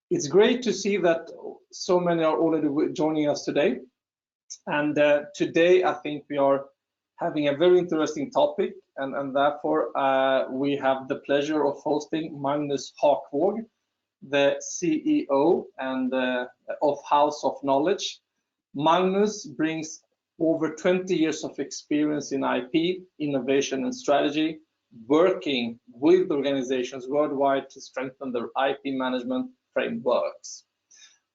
It's great to see that so many are already joining us today. And today I think we are having a very interesting topic, and therefore we have the pleasure of hosting Magnus Hakvåg, the CEO and of House of Knowledge. Magnus brings over 20 years of experience in IP, innovation and strategy, working with organizations worldwide to strengthen their IP management frameworks.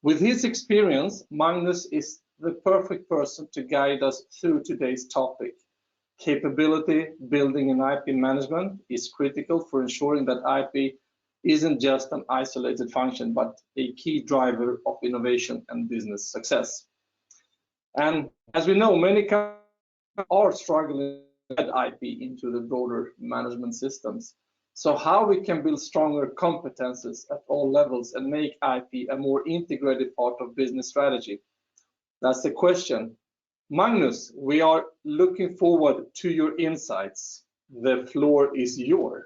With his experience, Magnus is the perfect person to guide us through today's topic. Capability building in IP management is critical for ensuring that IP isn't just an isolated function, but a key driver of innovation and business success. And as we know, many companies are struggling to add IP into the broader management systems. So how we can build stronger competences at all levels and make IP a more integrated part of business strategy? That's the question. Magnus, we are looking forward to your insights. The floor is yours.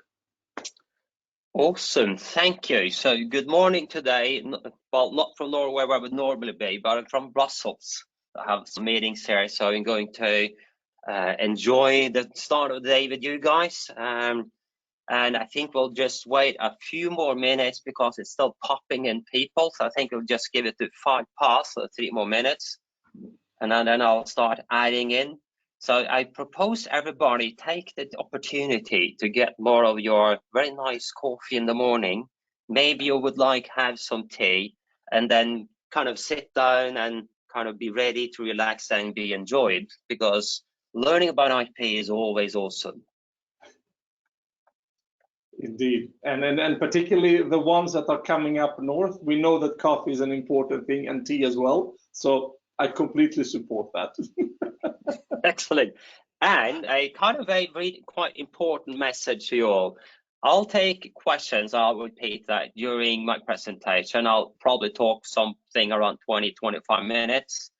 Awesome, thank you. So good morning today. Well, not from Norway where I would normally be, but I'm from Brussels. I have some meetings here, so I'm going to enjoy the start of the day with you guys. And I think we'll just wait a few more minutes because it's still popping in people. So I think we'll just give it to 5 past, so 3 more minutes. And then I'll start adding in. So I propose everybody take the opportunity to get more of your very nice coffee in the morning. Maybe you would like have some tea and then kind of sit down and kind of be ready to relax and be enjoyed, because learning about IP is always awesome. Indeed, and particularly the ones that are coming up north, we know that coffee is an important thing and tea as well. So I completely support that. Excellent. And a kind of a really quite important message to you all. I'll take questions. I'll repeat that during my presentation. I'll probably talk something around 20-25 minutes,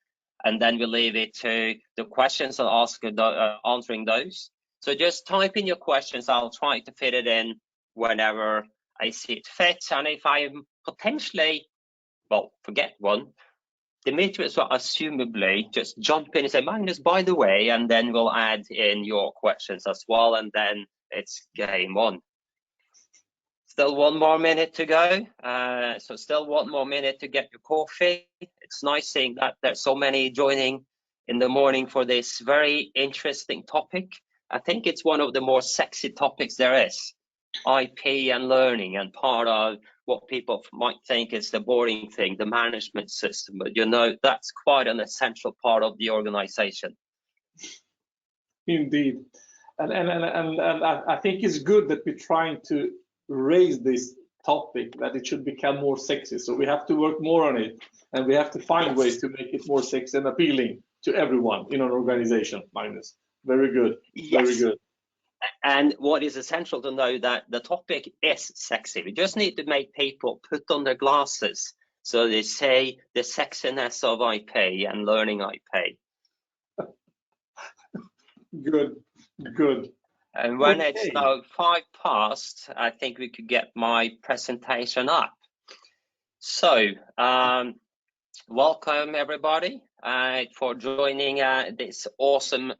and then we'll leave it to the questions and answering those. So just type in your questions. I'll try to fit it in whenever I see it fit. And if I potentially, well, forget one, Demetrius will assumably just jump in and say, Magnus, by the way, and then we'll add in your questions as well, and then it's game on. Still 1 more minute to go. So still 1 more minute to get your coffee. It's nice seeing that there's so many joining in the morning for this very interesting topic. I think it's one of the more sexy topics there is. IP and learning, and part of what people might think is the boring thing, the management system, but you know, that's quite an essential part of the organization. Indeed, and I think it's good that we're trying to raise this topic, that it should become more sexy. So we have to work more on it, and we have to find ways to make it more sexy and appealing to everyone in an organization. Magnus, very good. Yes. Very good. And what is essential to know that the topic is sexy. We just need to make people put on their glasses so they say the sexiness of IP and learning IP. Good, good. And when it's now 5 past, I think we could get my presentation up. So, welcome everybody for joining this awesome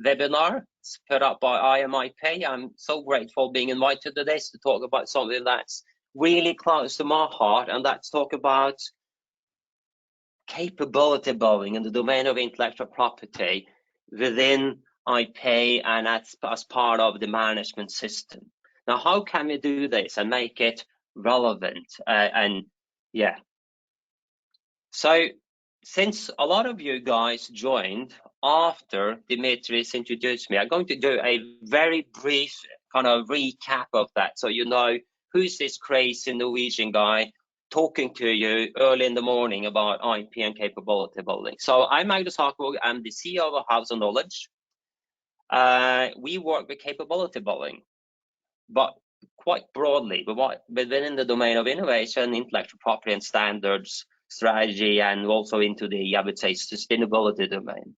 webinar. It's put up by IMIP. I'm so grateful being invited to this to talk about something that's really close to my heart, and that's talk about capability building in the domain of intellectual property within IP and as part of the management system. Now, how can we do this and make it relevant? So since a lot of you guys joined after Demetrius introduced me, I'm going to do a very brief kind of recap of that, so you know who's this crazy Norwegian guy talking to you early in the morning about IP and capability building. So I'm Magnus Hakvåg. I'm the CEO of House of Knowledge. We work with capability building, but quite broadly, within the domain of innovation, intellectual property and standards, strategy, and also into the, I would say, sustainability domain.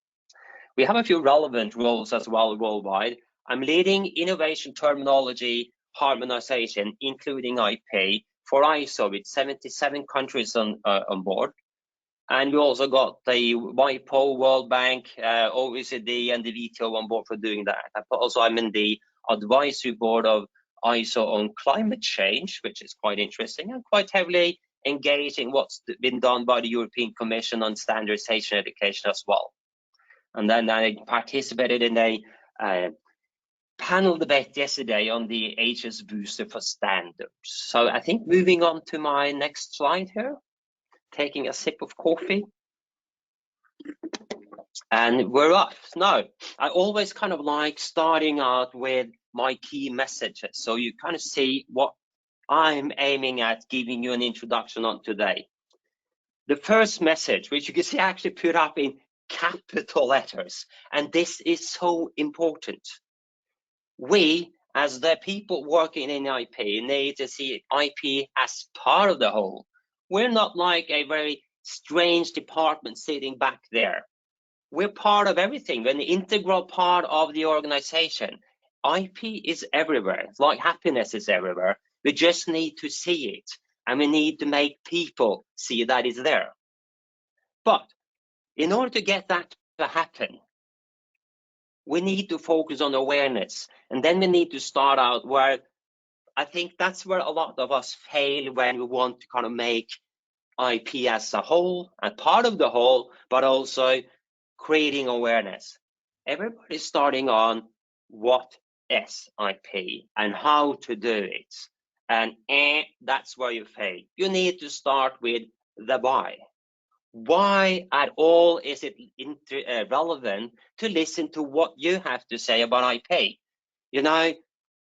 We have a few relevant roles as well worldwide. I'm leading innovation terminology harmonization, including IP, for ISO with 77 countries on board. And we also got the WIPO, World Bank, OECD, and the WTO on board for doing that. Also, I'm in the advisory board of ISO on climate change, which is quite interesting and quite heavily engaged in what's been done by the European Commission on standardization education as well. And then I participated in a panel debate yesterday on the HS booster for standards. So I think moving on to my next slide here, taking a sip of coffee. And we're off. Now, I always kind of like starting out with my key messages, so you kind of see what I'm aiming at giving you an introduction on today. The first message, which you can see actually put up in capital letters, and this is so important. We, as the people working in IP, need to see IP as part of the whole. We're not like a very strange department sitting back there. We're part of everything. We're an integral part of the organization. IP is everywhere. It's like happiness is everywhere. We just need to see it, and we need to make people see that it's there. But in order to get that to happen, we need to focus on awareness, and then we need to start out where I think that's where a lot of us fail when we want to kind of make IP as a whole and part of the whole, but also creating awareness. Everybody's starting on what is IP and how to do it. And that's where you fail. You need to start with the why. Why at all is it relevant to listen to what you have to say about IP? You know,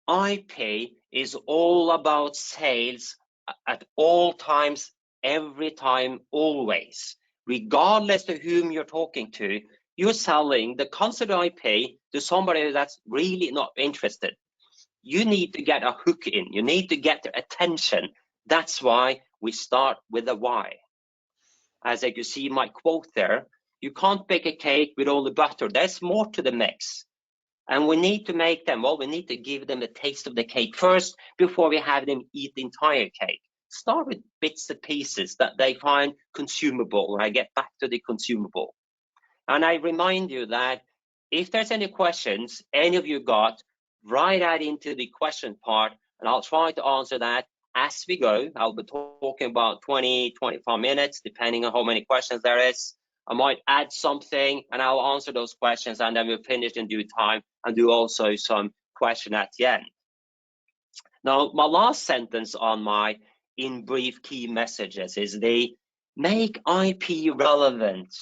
IP is all about sales at all times, every time, always. Regardless of whom you're talking to, you're selling the concept of IP to somebody that's really not interested. You need to get a hook in. You need to get their attention. That's why we start with the why. As you can see my quote there, you can't bake a cake with all the butter. There's more to the mix. And we need to make them, well, we need to give them a taste of the cake first before we have them eat the entire cake. Start with bits and pieces that they find consumable, and I get back to the consumable. And I remind you that if there's any questions any of you got, write that into the question part, and I'll try to answer that as we go. I'll be talking about 20, 25 minutes, depending on how many questions there is. I might add something and I'll answer those questions, and then we'll finish in due time and do also some question at the end. Now, my last sentence on my in brief key messages is they make IP relevant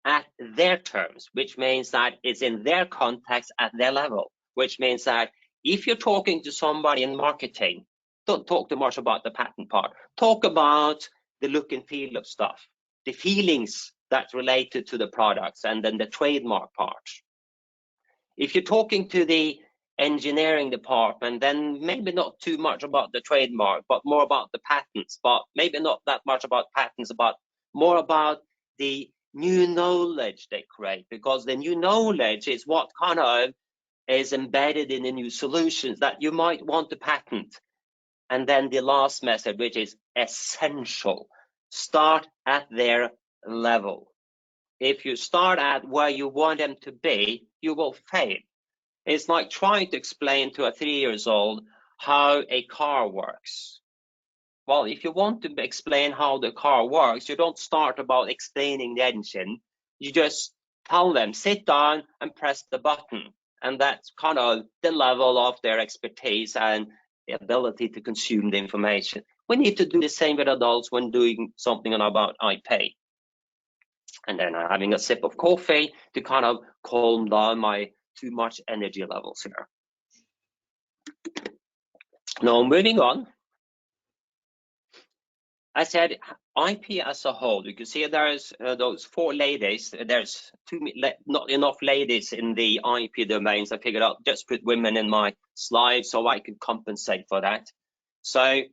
at their terms, which means that it's in their context at their level, which means that if you're talking to somebody in marketing, don't talk too much about the patent part. Talk about the look and feel of stuff, the feelings that's related to the products, and then the trademark part. If you're talking to the engineering department, then maybe not too much about the trademark, but more about the patents, but maybe not that much about patents, but more about the new knowledge they create, because the new knowledge is what kind of is embedded in the new solutions that you might want to patent. And then the last message, which is essential, start at their level. If you start at where you want them to be, you will fail. It's like trying to explain to a 3-year-old how a car works. Well, if you want to explain how the car works, you don't start about explaining the engine. You just tell them, sit down and press the button. And that's kind of the level of their expertise and the ability to consume the information. We need to do the same with adults when doing something about IP. And then I'm having a sip of coffee to kind of calm down my too much energy levels here. Now, moving on. I said IP as a whole. You can see there's those 4 ladies. There's not enough ladies in the IP domains. I figured out just put women in my slide so I could compensate for that. So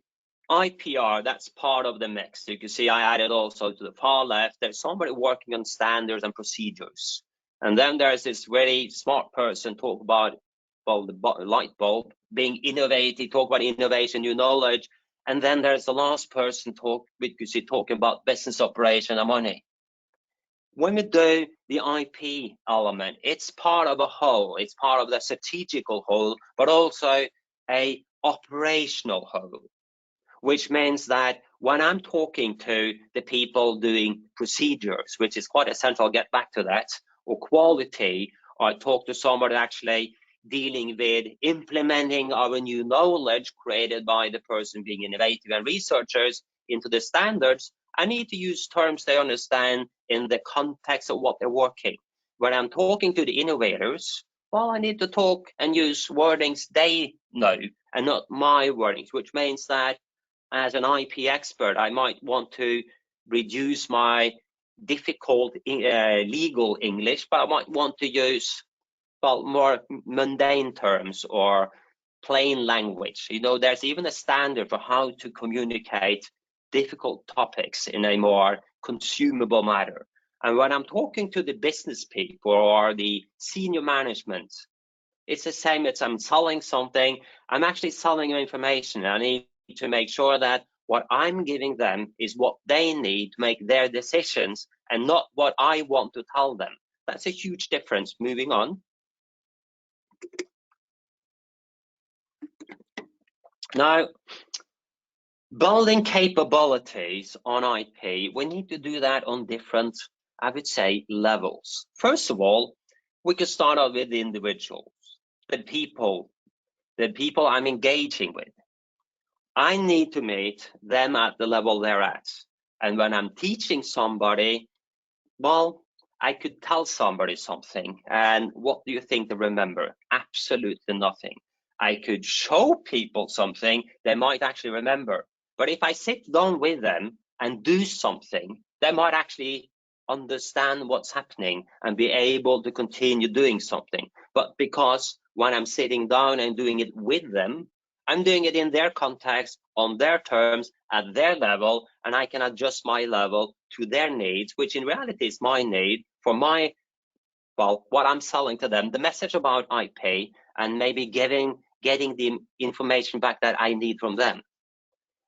IPR, that's part of the mix. You can see I added also to the far left, there's somebody working on standards and procedures. And then there's this very smart person talk about, well, the light bulb being innovative, talk about innovation, new knowledge. And then there's the last person talking about business operation and money. When we do the IP element, it's part of a whole. It's part of the strategical whole, but also a operational whole, which means that when I'm talking to the people doing procedures, which is quite essential, I'll get back to that, or quality, or I talk to somebody actually dealing with implementing our new knowledge created by the person being innovative and researchers into the standards, I need to use terms they understand in the context of what they're working. When I'm talking to the innovators, well, I need to talk and use wordings they know and not my wordings, which means that as an IP expert, I might want to reduce my difficult legal English, but I might want to use, well, more mundane terms or plain language. You know, there's even a standard for how to communicate difficult topics in a more consumable manner. And when I'm talking to the business people or the senior management, it's the same as I'm selling something. I'm actually selling information. I need to make sure that what I'm giving them is what they need to make their decisions and not what I want to tell them. That's a huge difference. Moving on. Now, building capabilities on IP, we need to do that on different, I would say, levels. First of all, we could start out with the individuals, the people I'm engaging with. I need to meet them at the level they're at. And when I'm teaching somebody, well, I could tell somebody something, and what do you think they remember? Absolutely nothing. I could show people something they might actually remember. But if I sit down with them and do something, they might actually understand what's happening and be able to continue doing something. But because when I'm sitting down and doing it with them, I'm doing it in their context, on their terms, at their level, and I can adjust my level to their needs, which in reality is my need for my, well, what I'm selling to them, the message about IP, and maybe getting the information back that I need from them.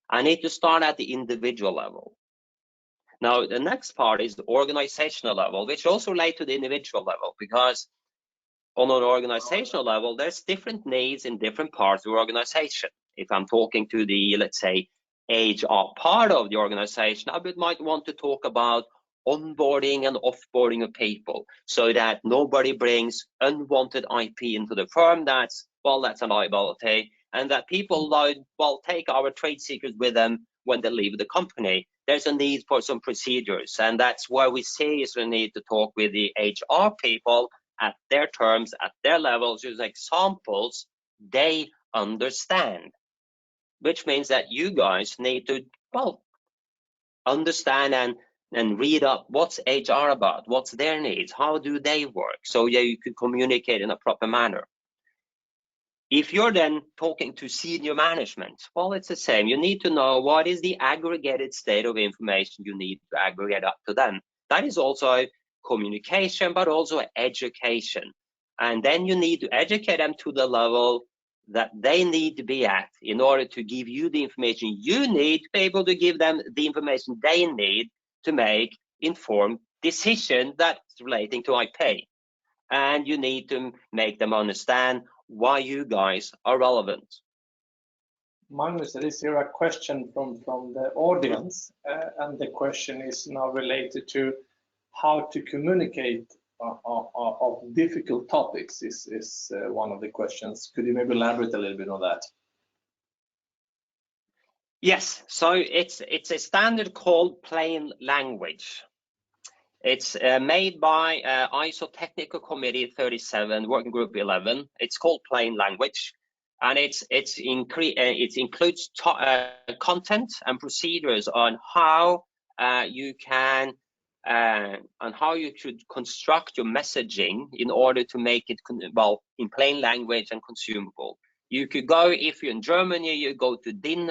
I need to start at the individual level. Now, the next part is the organizational level, which also relates to the individual level, because on an organizational level, there's different needs in different parts of the organization. If I'm talking to the, let's say, HR part of the organization, I might want to talk about onboarding and offboarding of people so that nobody brings unwanted IP into the firm. That's a liability, and that people take our trade secrets with them when they leave the company. There's a need for some procedures, and that's where we see is we need to talk with the HR people at their terms, at their levels, use examples they understand, which means that you guys need to, well, understand and read up what's HR about, what's their needs, how do they work, so yeah, you could communicate in a proper manner. If you're then talking to senior management, well, it's the same. You need to know what is the aggregated state of information you need to aggregate up to them. That is also communication, but also education. And then you need to educate them to the level that they need to be at in order to give you the information you need to be able to give them the information they need to make informed decisions that's relating to IP. And you need to make them understand why you guys are relevant. Magnus, there is here a question from the audience, and the question is now related to how to communicate of difficult topics is one of the questions. Could you maybe elaborate a little bit on that? Yes, so it's a standard called plain language. It's made by ISO Technical Committee 37, Working Group 11. It's called plain language, and it includes content and procedures on how you can on how you should construct your messaging in order to make it in plain language and consumable. You could go, if you're in Germany, you go to DIN,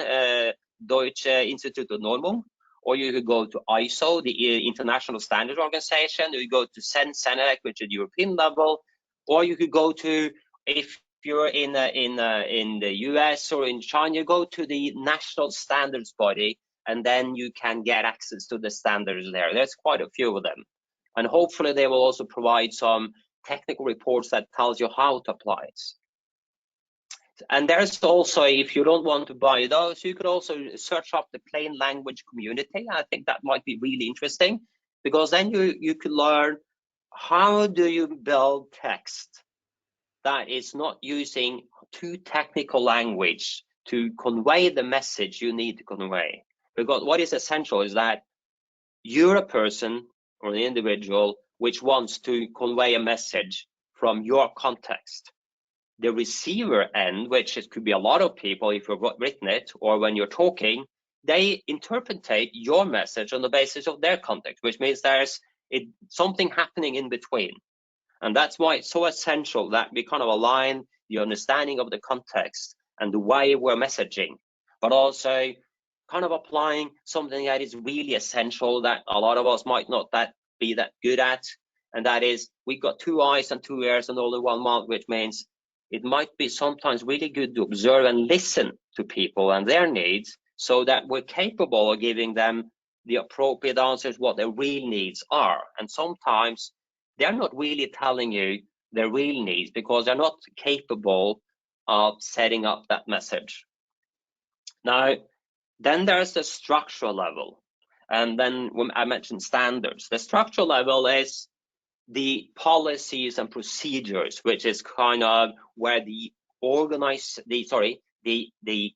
Deutsche Institut der Normung, or you could go to ISO, the International Standards Organization, or you go to CEN-CENELEC, which is the European level, or you could go to, if if you're in the US or in China, you go to the national standards body, and then you can get access to the standards there. There's quite a few of them, and hopefully they will also provide some technical reports that tells you how to apply it. And there's also, if you don't want to buy those, you could also search up the plain language community. I think that might be really interesting, because then you could learn how do you build text that is not using too technical language to convey the message you need to convey. Because what is essential is that you're a person or an individual which wants to convey a message from your context. The receiver end, which it could be a lot of people if you've written it, or when you're talking, they interpretate your message on the basis of their context, which means there's something happening in between. And that's why it's so essential that we kind of align the understanding of the context and the way we're messaging, but also kind of applying something that is really essential that a lot of us might not be that good at. And that is, we've got 2 eyes and 2 ears and only 1 mouth, which means it might be sometimes really good to observe and listen to people and their needs, so that we're capable of giving them the appropriate answers, what their real needs are. And sometimes they're not really telling you their real needs because they're not capable of setting up that message. Now, then there's the structural level. And then when I mentioned standards, the structural level is the policies and procedures, which is kind of where the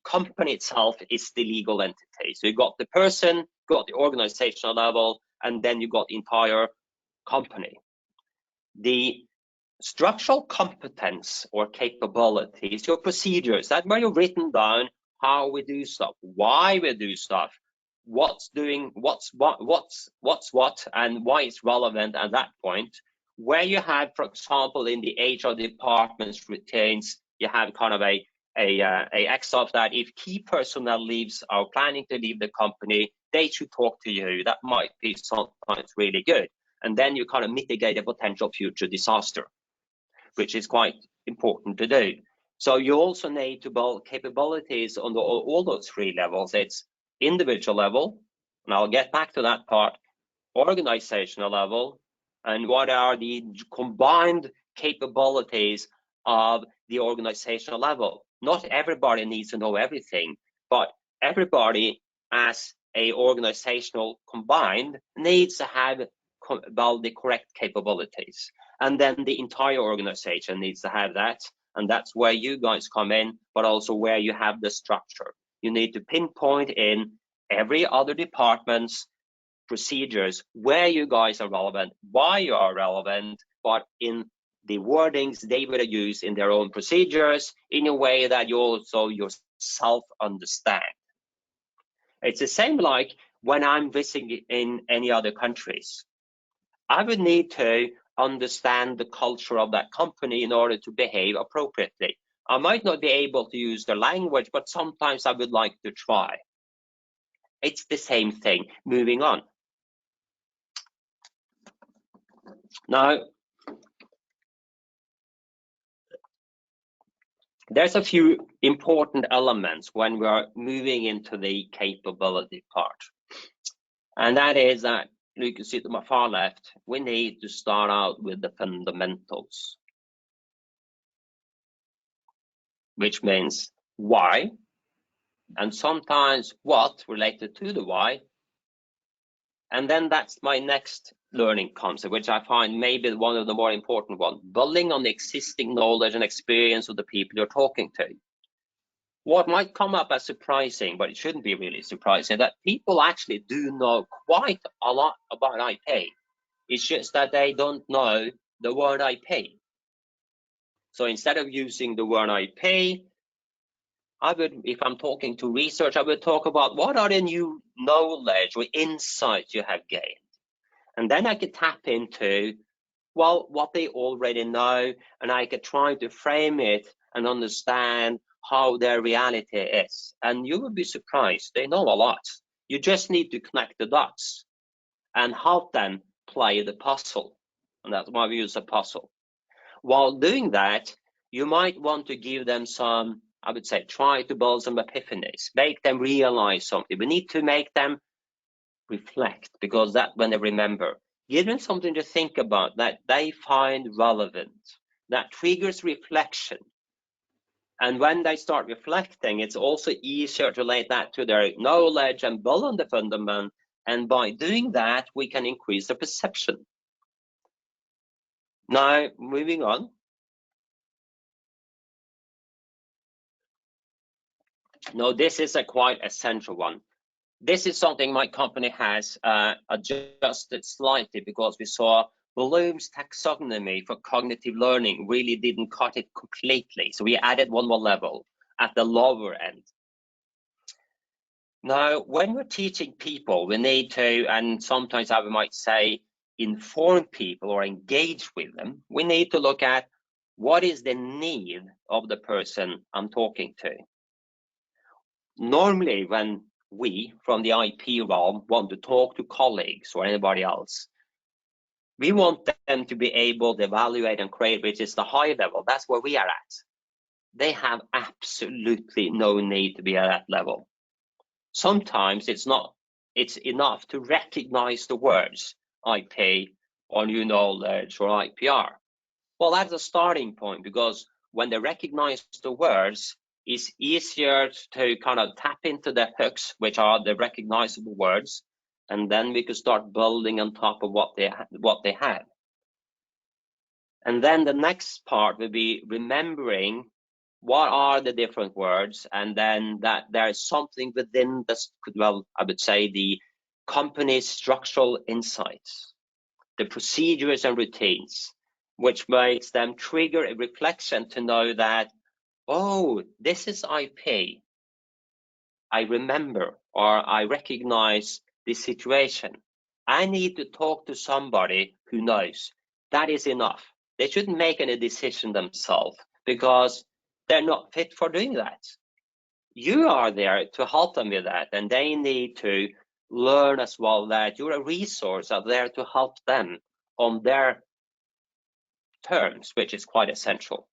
company itself is the legal entity. So you got the person, got the organizational level, and then you got the entire company. The structural competence or capabilities, your procedures, that where you've written down how we do stuff, why we do stuff, what's what, and why it's relevant at that point. Where you have, for example, in the HR departments retains, you have kind of a X of that. If key personnel are planning to leave the company, they should talk to you. That might be sometimes really good. And then you kind of mitigate a potential future disaster, which is quite important to do. So you also need to build capabilities on all those 3 levels. It's individual level, and I'll get back to that part, organizational level, and what are the combined capabilities of the organizational level. Not everybody needs to know everything, but everybody as a organizational combined needs to have about the correct capabilities. And then the entire organization needs to have that. And that's where you guys come in, but also where you have the structure. You need to pinpoint in every other department's procedures where you guys are relevant, why you are relevant, but in the wordings they will use in their own procedures in a way that you also yourself understand. It's the same like when I'm visiting in any other countries. I would need to understand the culture of that company in order to behave appropriately. I might not be able to use the language, but sometimes I would like to try. It's the same thing. Moving on. Now, there's a few important elements when we are moving into the capability part. And that is that, you can see to my far left, we need to start out with the fundamentals, which means why, and sometimes what related to the why. And then that's my next learning concept, which I find maybe one of the more important ones, building on the existing knowledge and experience of the people you're talking to. What might come up as surprising, but it shouldn't be really surprising, that people actually do know quite a lot about IP. It's just that they don't know the word IP. So instead of using the word IP, if I'm talking to research, I would talk about what are the new knowledge or insights you have gained. And then I could tap into, well, what they already know, and I could try to frame it and understand how their reality is. And you would be surprised, they know a lot. You just need to connect the dots and help them play the puzzle. And that's why we use a puzzle. While doing that, you might want to give them some, I would say, try to build some epiphanies, make them realize something. We need to make them reflect, because that's when they remember. Give them something to think about that they find relevant, that triggers reflection. And when they start reflecting, it's also easier to relate that to their knowledge and build on the fundament. And by doing that, we can increase the perception. Now, moving on. Now, this is a quite essential one. This is something my company has adjusted slightly, because we saw Bloom's taxonomy for cognitive learning really didn't cut it completely. So we added one more level at the lower end. Now, when we're teaching people, we need to, and sometimes I might say, inform people or engage with them. We need to look at what is the need of the person I'm talking to. Normally, when we from the IP realm want to talk to colleagues or anybody else, we want them to be able to evaluate and create, which is the high level. That's where we are at. They have absolutely no need to be at that level. Sometimes it's enough to recognize the words IP or new knowledge or IPR. Well, that's a starting point, because when they recognize the words, it's easier to kind of tap into the hooks, which are the recognizable words, and then we could start building on top of what they have. And then the next part will be remembering what are the different words, and then that there is something within this, well, I would say the company's structural insights, the procedures and routines, which makes them trigger a reflection to know that, oh, this is IP. I remember, or I recognize this situation. I need to talk to somebody who knows. That is enough. They shouldn't make any decision themselves, because they're not fit for doing that. You are there to help them with that, and they need to learn as well that you're a resource out there to help them on their terms, which is quite essential.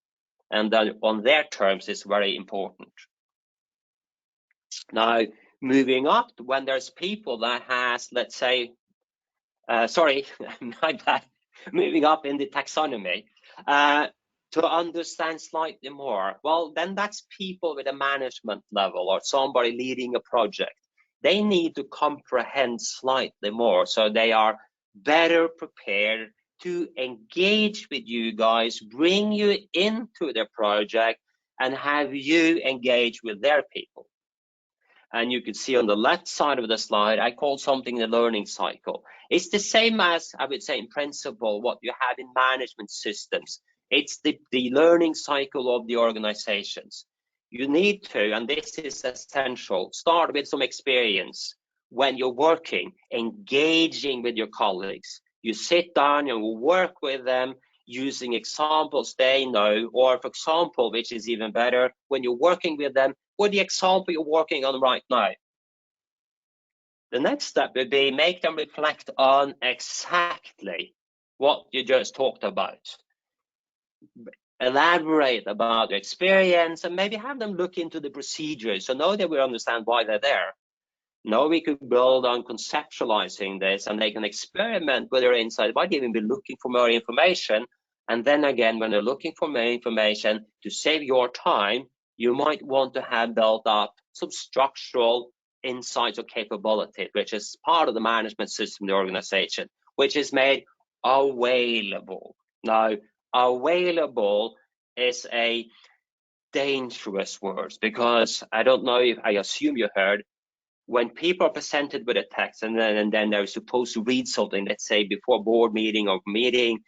And then on their terms is very important. Now, moving up, when there's people that has, let's say, sorry, my bad, moving up in the taxonomy, to understand slightly more, well, then that's people with a management level or somebody leading a project. They need to comprehend slightly more, so they are better prepared to engage with you guys, bring you into the project, and have you engage with their people. And you can see on the left side of the slide, I call something the learning cycle. It's the same as, I would say, in principle, what you have in management systems. It's the learning cycle of the organizations. You need to, and this is essential, start with some experience when you're working, engaging with your colleagues. You sit down and work with them using examples they know, or for example, which is even better, when you're working with them, with the example you're working on right now. The next step would be make them reflect on exactly what you just talked about. Elaborate about the experience and maybe have them look into the procedures, so now they will understand why they're there. Now we could build on conceptualizing this, and they can experiment with their insight by even be looking for more information. And then again, when they're looking for more information, to save your time, you might want to have built up some structural insights or capability, which is part of the management system of the organization, which is made available. Now, available is a dangerous word, because I don't know if, I assume you heard, when people are presented with a text and then they're supposed to read something, let's say before board meeting or meeting,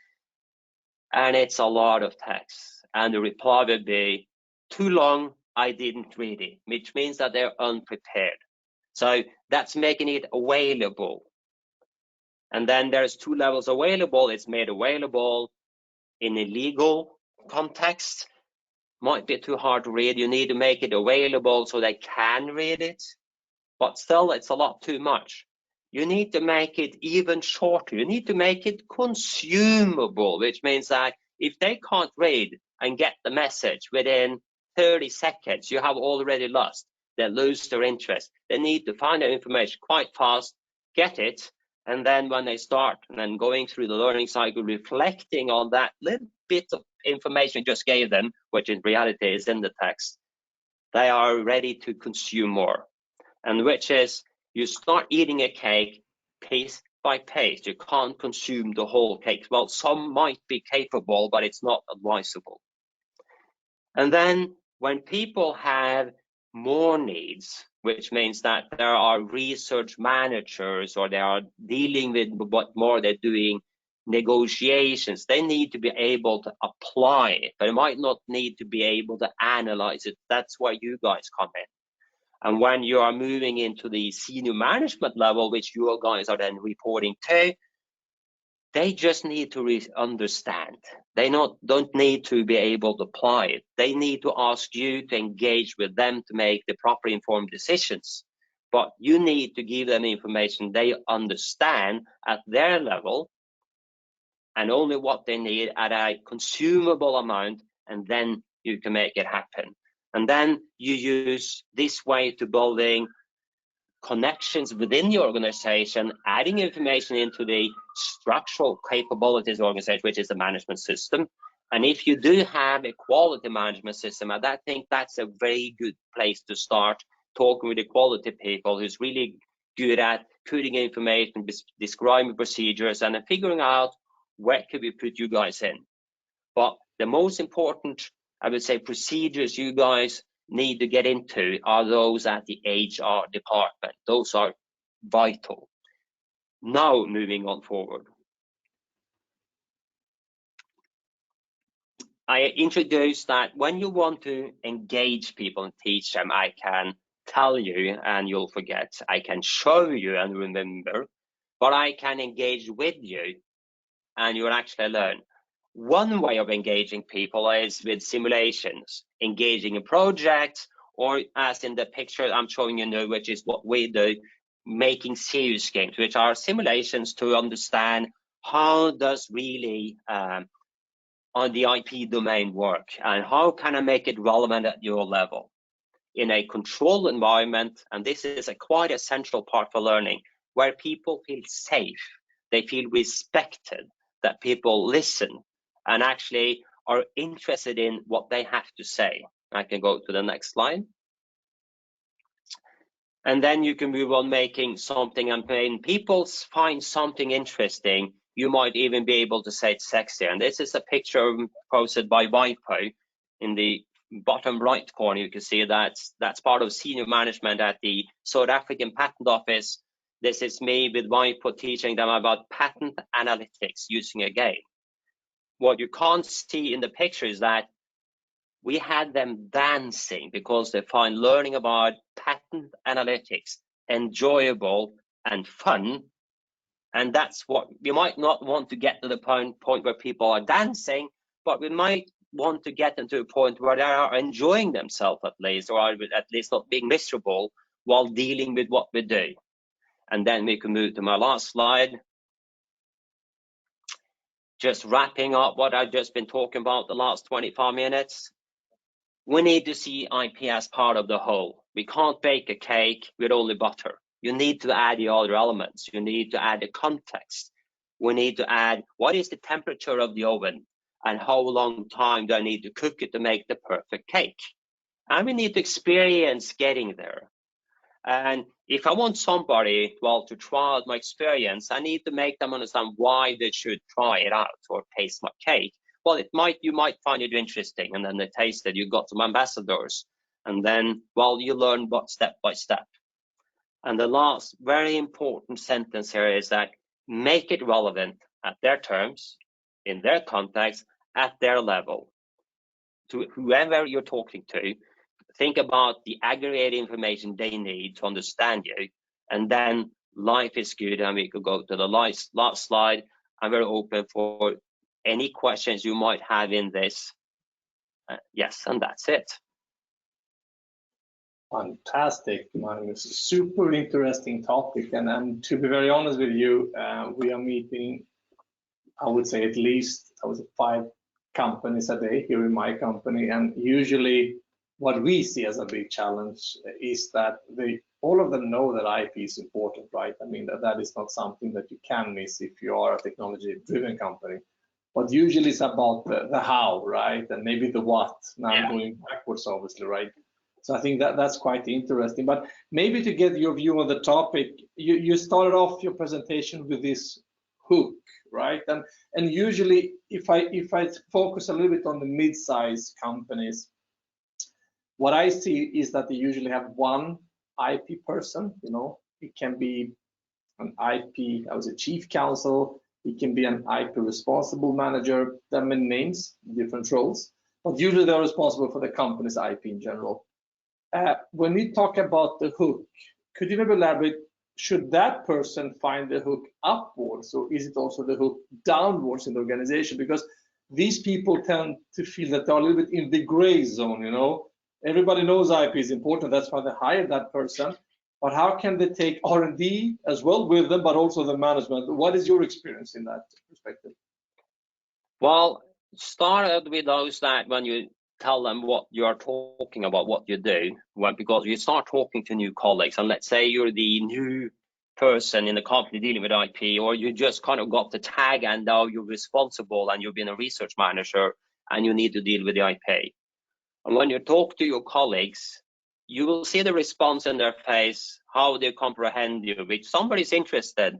and it's a lot of text, and the reply would be, too long, I didn't read it, which means that they're unprepared. So that's making it available. And then there's two levels available. It's made available in a legal context. Might be too hard to read. You need to make it available so they can read it. But still, it's a lot too much. You need to make it even shorter. You need to make it consumable, which means that if they can't read and get the message within 30 seconds, you have already lost. They lose their interest. They need to find that information quite fast, get it, and then when they start and then going through the learning cycle, reflecting on that little bit of information you just gave them, which in reality is in the text, they are ready to consume more. And which is, you start eating a cake piece by piece. You can't consume the whole cake. Well, some might be capable, but it's not advisable. And then when people have more needs, which means that there are research managers or they are dealing with what more they're doing negotiations, they need to be able to apply it, but they might not need to be able to analyze it. That's where you guys come in. And when you are moving into the senior management level, which you guys are then reporting to, they just need to understand. They don't need to be able to apply it. They need to ask you to engage with them to make the proper informed decisions. But you need to give them information they understand at their level, and only what they need at a consumable amount, and then you can make it happen. And then you use this way to building connections within the organization, adding information into the structural capabilities organization, which is the management system. And if you do have a quality management system, I think that's a very good place to start talking with the quality people who's really good at putting information, describing procedures, and figuring out where could we put you guys in. But the most important, I would say, procedures you guys need to get into are those at the HR department. Those are vital. Now, moving on forward. I introduced that when you want to engage people and teach them, I can tell you and you'll forget. I can show you and remember, but I can engage with you and you'll actually learn. One way of engaging people is with simulations, engaging in projects, or as in the picture I'm showing you now, which is what we do, making serious games, which are simulations to understand how does really on the IP domain work and how can I make it relevant at your level in a controlled environment. And this is a quite essential part for learning, where people feel safe, they feel respected, that people listen and actually are interested in what they have to say. I can go to the next slide. And then you can move on making something, and when people find something interesting, you might even be able to say it's sexy. And this is a picture posted by WIPO. In the bottom right corner, you can see that's part of senior management at the South African Patent Office. This is me with WIPO teaching them about patent analytics using a game. What you can't see in the picture is that we had them dancing because they find learning about patent analytics enjoyable and fun. And that's what we might not want to get to the point where people are dancing, but we might want to get them to a point where they are enjoying themselves at least, or at least not being miserable while dealing with what we do. And then we can move to my last slide. Just wrapping up what I've just been talking about the last 25 minutes. We need to see IP as part of the whole. We can't bake a cake with only butter. You need to add the other elements. You need to add the context. We need to add what is the temperature of the oven and how long time do I need to cook it to make the perfect cake. And we need to experience getting there. And if I want somebody, well, to try out my experience, I need to make them understand why they should try it out or taste my cake. Well, you might find it interesting, and then they taste it, you got some ambassadors, and then, well, you learn step by step. And the last very important sentence here is that make it relevant at their terms, in their context, at their level. To whoever you're talking to, think about the aggregated information they need to understand you, and then life is good. And we could go to the last slide. I'm very open for any questions you might have in this. Yes, and that's it. Fantastic, Magnus. Super interesting topic. And to be very honest with you, we are meeting, I would say at least 5 companies a day here in my company, and usually what we see as a big challenge is that all of them know that IP is important, right? I mean, that is not something that you can miss if you are a technology-driven company. But usually it's about the how, right? And maybe the what. Now I'm going backwards, obviously, right? So I think that's quite interesting. But maybe to get your view on the topic, you started off your presentation with this hook, right? And usually, if I focus a little bit on the mid-sized companies, what I see is that they usually have one IP person. You know, it can be an IP, I was a chief counsel. It can be an IP responsible manager. There are many names, different roles, but usually they're responsible for the company's IP in general. When we talk about the hook, could you maybe elaborate? Should that person find the hook upwards, or is it also the hook downwards in the organization? Because these people tend to feel that they're a little bit in the gray zone. You know, everybody knows IP is important. That's why they hired that person. But how can they take R&D as well with them, but also the management? What is your experience in that perspective? Well, start with those that when you tell them what you are talking about, what you do, because you start talking to new colleagues, and let's say you're the new person in the company dealing with IP, or you just kind of got the tag and now you're responsible and you've been a research manager and you need to deal with the IP. And when you talk to your colleagues, you will see the response in their face, how they comprehend you. If somebody's interested,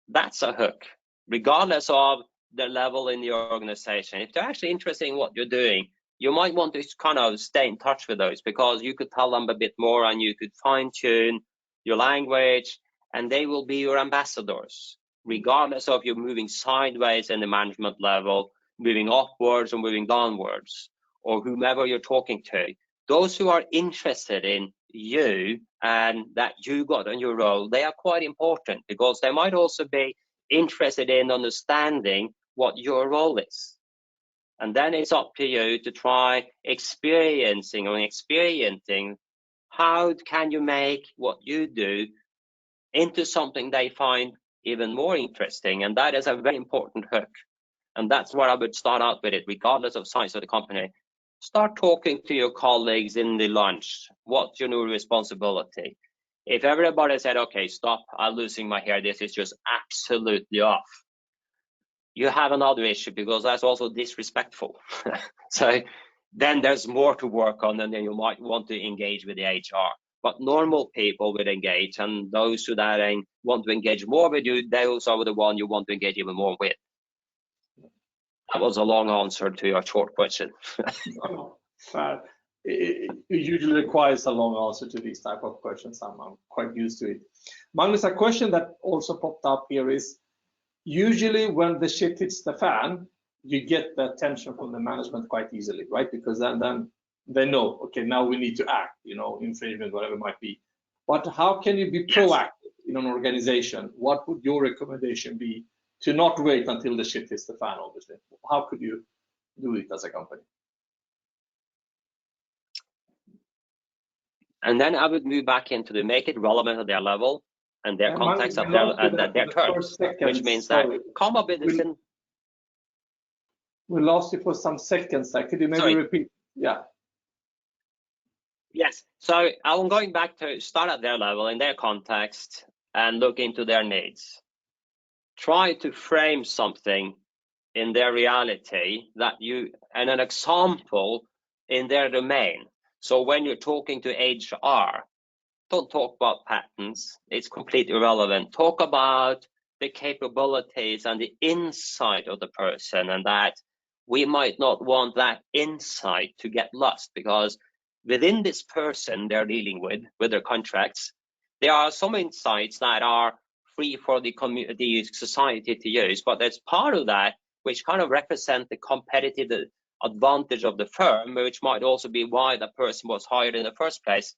that's a hook, regardless of their level in the organization. If they're actually interested in what you're doing, you might want to kind of stay in touch with those, because you could tell them a bit more and you could fine tune your language, and they will be your ambassadors, regardless of you moving sideways in the management level, moving upwards or moving downwards, or whomever you're talking to. Those who are interested in you and that you got on your role, they are quite important, because they might also be interested in understanding what your role is. And then it's up to you to try experiencing how can you make what you do into something they find even more interesting. And that is a very important hook. And that's where I would start out with it, regardless of size of the company. Start talking to your colleagues in the lunch. What's your new responsibility? If everybody said, okay, stop, I'm losing my hair, this is just absolutely off, you have another issue, because that's also disrespectful. So then there's more to work on, and then you might want to engage with the HR. But normal people would engage, and those who want to engage more with you, those are the one you want to engage even more with. That was a long answer to your short question. It usually requires a long answer to these type of questions. I'm quite used to it. Magnus, a question that also popped up here is, usually when the shit hits the fan, you get the attention from the management quite easily, right? Because then they know, okay, now we need to act, you know, infringement, whatever it might be. But how can you be proactive in an organization? What would your recommendation be to not wait until the shit hits the fan, obviously? How could you do it as a company? And then I would move back into the make it relevant at their level and their context of their terms, which means that come up with this. We lost you for some seconds. Could you maybe repeat? Yeah. Yes. So I'm going back to start at their level, in their context, and look into their needs. Try to frame something in their reality and an example in their domain. So when you're talking to HR, don't talk about patents. It's completely irrelevant. Talk about the capabilities and the insight of the person, and that we might not want that insight to get lost, because within this person they're dealing with their contracts, there are some insights that are free for the society to use, but there's part of that which kind of represent the competitive advantage of the firm, which might also be why the person was hired in the first place.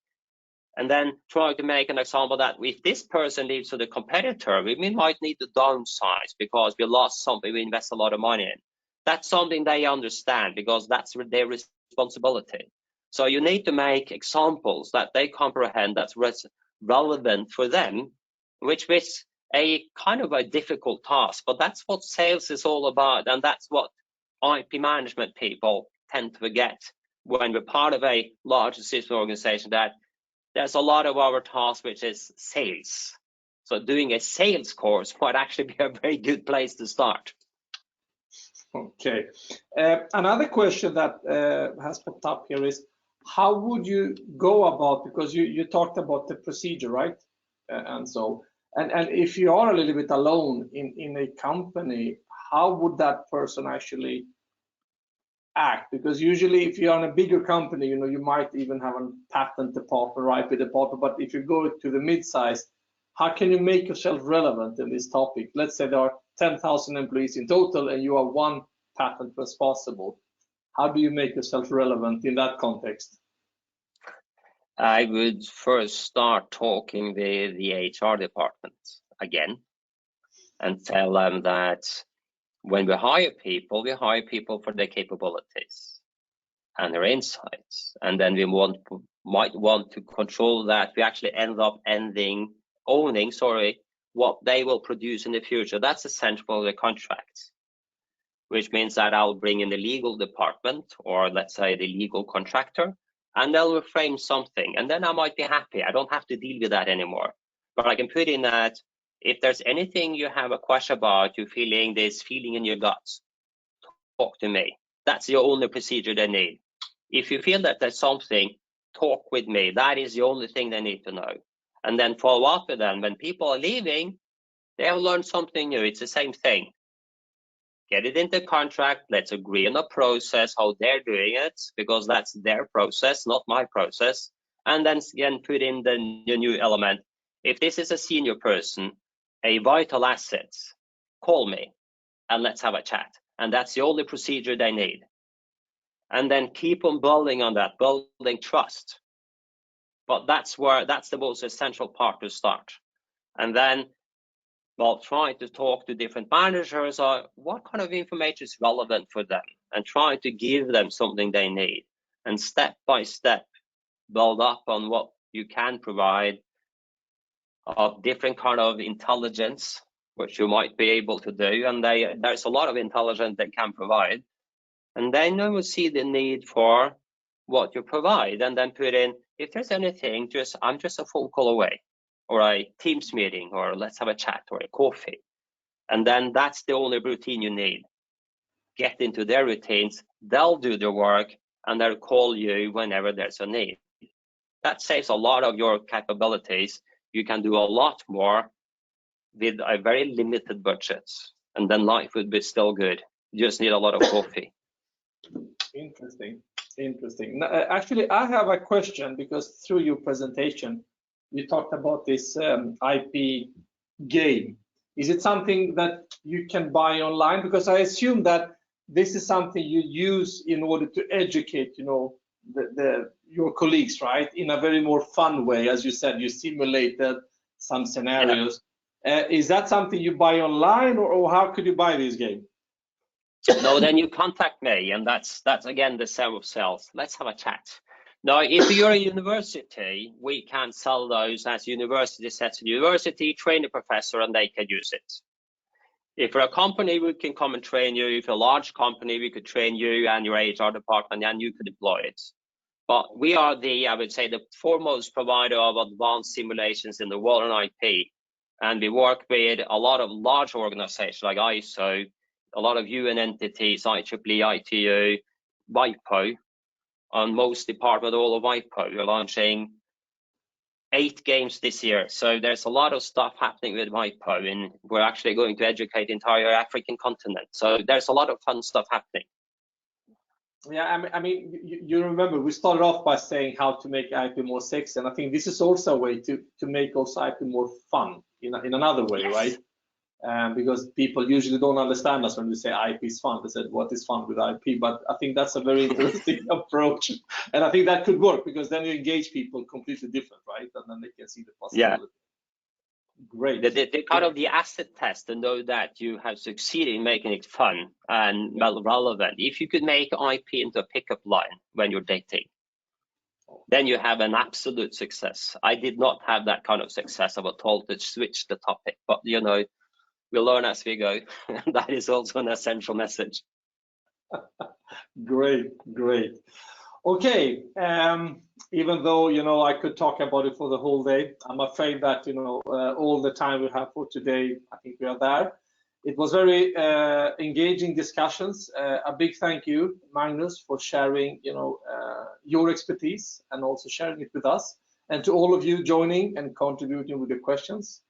And then try to make an example that if this person leaves to the competitor, we might need to downsize because we lost something we invest a lot of money in. That's something they understand, because that's their responsibility. So you need to make examples that they comprehend, that's relevant for them, which is a kind of a difficult task, but that's what sales is all about, and that's what IP management people tend to forget when we're part of a large system organization that there's a lot of our task which is sales. So doing a sales course might actually be a very good place to start. Okay. Another question that has popped up here is, how would you go about, because you talked about the procedure, right? And if you are a little bit alone in a company, how would that person actually act? Because usually if you're in a bigger company, you might even have a patent department, or IP department, but if you go to the mid-size, how can you make yourself relevant in this topic? Let's say there are 10,000 employees in total and you are one patent responsible. How do you make yourself relevant in that context? I would first start talking with the HR department again and tell them that when we hire people for their capabilities and their insights, and then we might want to control that. We actually end up owning what they will produce in the future. That's essential for the contracts, which means that I'll bring in the legal department, or let's say the legal contractor, and they'll frame something, and then I might be happy. I don't have to deal with that anymore. But I can put in that if there's anything you have a question about, you're feeling this feeling in your guts, talk to me. That's the only procedure they need. If you feel that there's something, talk with me. That is the only thing they need to know. And then follow up with them. When people are leaving, they have learned something new. It's the same thing. Get it into contract. Let's agree on a process, how they're doing it, because that's their process, not my process. And then again, put in the new element. If this is a senior person, a vital asset, call me and let's have a chat. And that's the only procedure they need. And then keep on building on that, building trust. But that's the most essential part to start. And then, well, trying to talk to different managers, or what kind of information is relevant for them, and try to give them something they need. And step by step, build up on what you can provide of different kind of intelligence, which you might be able to do. And there's a lot of intelligence they can provide. And then you will see the need for what you provide, and then put in, if there's anything, I'm just a phone call away, or a Teams meeting, or let's have a chat, or a coffee. And then that's the only routine you need. Get into their routines, they'll do the work, and they'll call you whenever there's a need. That saves a lot of your capabilities. You can do a lot more with a very limited budget, and then life would be still good. You just need a lot of coffee. Interesting. Actually, I have a question, because through your presentation, you talked about this IP game. Is it something that you can buy online? Because I assume that this is something you use in order to educate, your colleagues, right? In a very more fun way. As you said, you simulated some scenarios. Yeah. Is that something you buy online, or how could you buy this game? No, then you contact me, and that's again the sale of sales. Let's have a chat. Now, if you're a university, we can sell those as university sets to university, train a professor, and they can use it. If you're a company, we can come and train you. If you're a large company, we could train you and your HR department, and you could deploy it. But we are I would say, the foremost provider of advanced simulations in the world on IP. And we work with a lot of large organizations like ISO, a lot of UN entities, IEEE, ITU, WIPO, on most department, all of WIPO. We're launching 8 games this year. So there's a lot of stuff happening with WIPO, and we're actually going to educate the entire African continent. So there's a lot of fun stuff happening. Yeah, I mean, you remember we started off by saying how to make IP more sexy, and I think this is also a way to make also IP more fun in another way, yes. Right? Because people usually don't understand us when we say IP is fun. They said, what is fun with IP? But I think that's a very interesting approach, and I think that could work, because then you engage people completely different, right? And then they can see the possibility. Yeah. Great. The kind of the asset test to know that you have succeeded in making it fun and relevant. If you could make IP into a pickup line when you're dating, then you have an absolute success. I did not have that kind of success. I was told to switch the topic, but we'll learn as we go. That is also an essential message. Great, great. Okay, even though, you know, I could talk about it for the whole day, I'm afraid that, you know, all the time we have for today, I think we are there. It was very engaging discussions. A big thank you, Magnus, for sharing, you know, your expertise and also sharing it with us, and to all of you joining and contributing with the questions.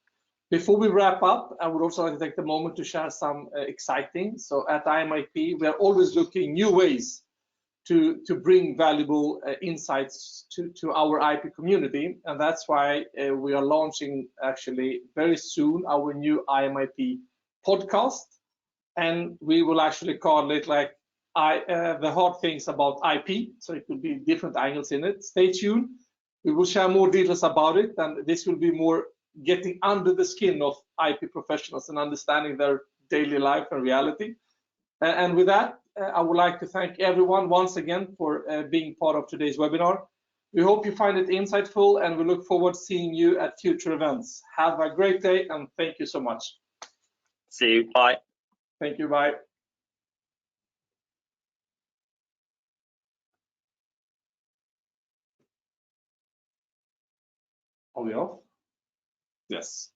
Before we wrap up, I would also like to take the moment to share some exciting. So at IMIP, we are always looking new ways to bring valuable insights to our IP community, and that's why we are launching actually very soon our new IMIP podcast, and we will actually call it like the hard things about IP. So it will be different angles in it. Stay tuned. We will share more details about it, and this will be more getting under the skin of IP professionals and understanding their daily life and reality. And with that, I would like to thank everyone once again for being part of today's webinar. We hope you find it insightful, and we look forward to seeing you at future events. Have a great day, and thank you so much. See you. Bye. Thank you. Bye. Are we off? Yes.